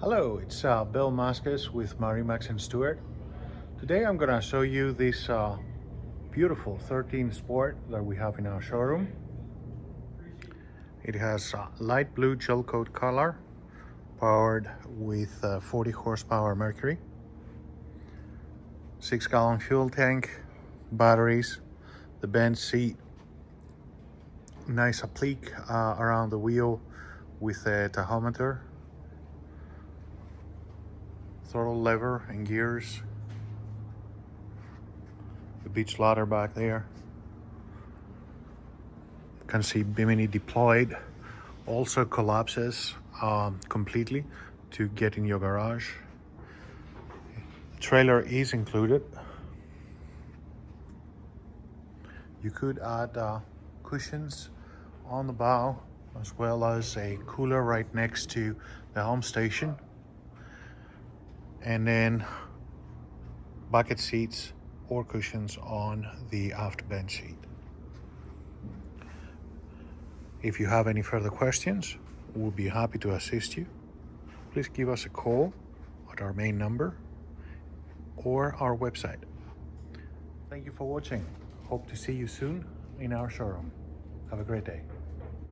Hello, it's Bill Mascus with MarineMax and Stuart. Today I'm gonna show you this beautiful 13 Sport that we have in our showroom. It has light blue gel coat color, powered with 40 horsepower Mercury, 6-gallon fuel tank, batteries, the bench seat, nice applique around the wheel with a tachometer, throttle lever and gears, the beach ladder back there. You can see Bimini deployed, also collapses completely to get in your garage. The trailer is included. You could add cushions on the bow, as well as a cooler right next to the home station, and then bucket seats or cushions on the aft bench seat. If you have any further questions, we'll be happy to assist you. Please give us a call at our main number or our website. Thank you for watching. Hope to see you soon in our showroom. Have a great day.